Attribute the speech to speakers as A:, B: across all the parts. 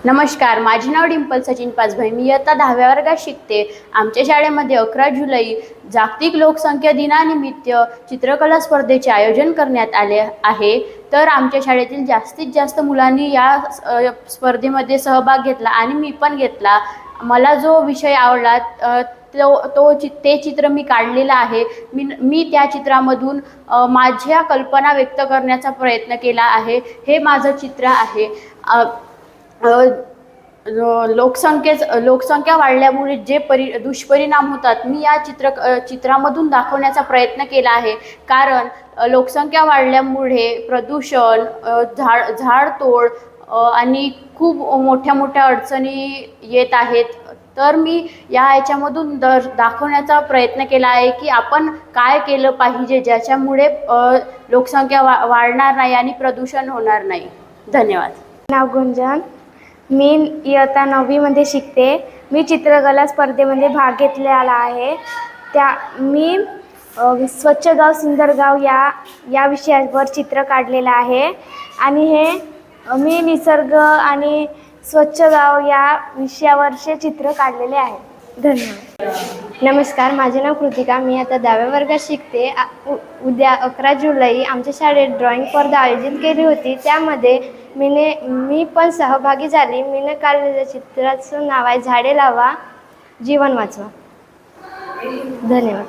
A: नमस्कार, माझे नाव डिंपल सचिन पाचभाई. मी इयत्ता 10व्या वर्गात शिकते. आमच्या शाळेमध्ये 11 जुलै जागतिक लोकसंख्या दिनानिमित्त चित्रकला स्पर्धेचे आयोजन करण्यात आले आहे. तर आमच्या शाळेतील जास्तीत जास्त मुलांनी या स्पर्धेमध्ये सहभाग घेतला आणि मी पण घेतला. मला जो विषय आवडला ते चित्र मी काढलेलं आहे. मी त्या चित्रामधून माझ्या कल्पना व्यक्त करण्याचा प्रयत्न केला आहे. हे माझं चित्र आहे. लोकसंख्या वाढल्यामुळे जे दुष्परिणाम होतात मी या चित्रामधून दाखवण्याचा प्रयत्न केला आहे. कारण लोकसंख्या वाढल्यामुळे प्रदूषण, झाडतोड आणि खूप मोठ्या मोठ्या अडचणी येत आहेत. तर मी याच्यामधून दाखवण्याचा प्रयत्न केला आहे की आपण काय केलं पाहिजे ज्याच्यामुळे लोकसंख्या वाढणार नाही आणि प्रदूषण होणार नाही. धन्यवाद.
B: नाव गुंजन. मी इयत्ता 9वीमध्ये शिकते. मी चित्रकला स्पर्धेमध्ये भाग घेतलेला आहे. मी स्वच्छ गाव सुंदर गाव या विषयावर चित्र काढलेलं आहे आणि मी निसर्ग आणि स्वच्छ गाव या विषयावरचे चित्र काढलेले आहे. धन्यवाद. नमस्कार, माझे नाव कृतिका. मी आता 10व्या वर्गात शिकते. उद्या 11 जुलै आमच्या शाळेत ड्रॉइंग स्पर्धा आयोजित केली होती. त्यामध्ये मी पण सहभागी झाली. मीनं काढलेल्या चित्राचं नाव आहे झाडे लावा जीवन वाचवा. धन्यवाद.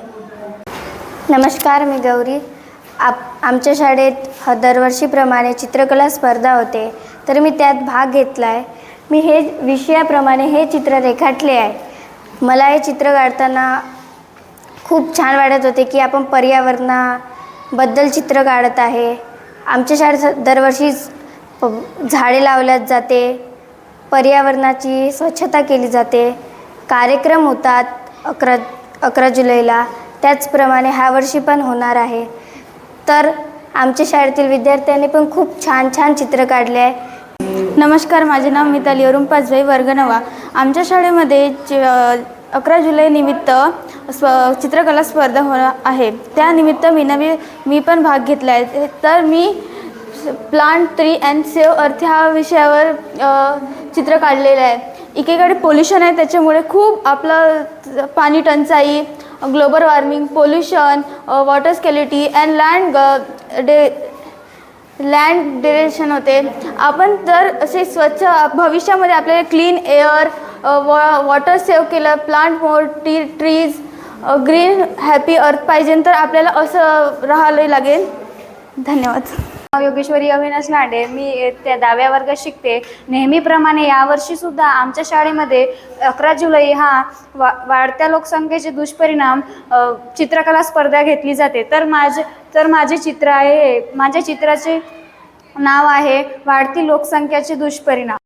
C: नमस्कार, मी गौरी. आमच्या शाळेत दरवर्षीप्रमाणे चित्रकला स्पर्धा होते, तर मी त्यात भाग घेतला आहे. मी हे विषयाप्रमाणे हे चित्र रेखाटले आहे. मला हे चित्र काढताना खूप छान वाटत होते की आपण पर्यावरणाबद्दल चित्र काढत आहे. आमच्या शाळेत दरवर्षी झाडे लावल्यात जाते, पर्यावरणाची स्वच्छता केली जाते, कार्यक्रम होतात 11 जुलैला. त्याचप्रमाणे ह्या वर्षी पण होणार आहे. तर आमच्या शाळेतील विद्यार्थ्यांनी पण खूप छान छान चित्र काढले आहे.
D: नमस्कार, माझे नाव मिताली अरुण पाचभाई, वर्ग 9. आमच्या शाळेमध्ये 11 जुलै निमित्त चित्रकला स्पर्धा होणार आहे. त्यानिमित्त मी पण भाग घेतला आहे. तर मी प्लांट ट्री अँड सेव्ह अर्थ ह्या विषयावर चित्र काढलेलं आहे. एकीकडे पोल्युशन आहे, त्याच्यामुळे खूप आपलं पाणी टंचाई, global warming, pollution, water quality and land degradation होते. आपण जर असे स्वच्छ भविष्यामध्ये आपल्याला क्लीन एअर, वॉटर सेव्ह केलं, plant more trees, green happy earth पाहिजे, तर आपल्याला असं राहायला लागेल. धन्यवाद.
E: योगेश्वरी अविनाश नाडे. मी त्या 10व्या वर्गात शिकते. नेहमीप्रमाणे यावर्षीसुद्धा आमच्या शाळेमध्ये 11 जुलै हा वाढत्या लोकसंख्येचे दुष्परिणाम चित्रकला स्पर्धा घेतली जाते. तर माझे चित्र आहे. माझ्या चित्राचे नाव आहे वाढती लोकसंख्याचे दुष्परिणाम.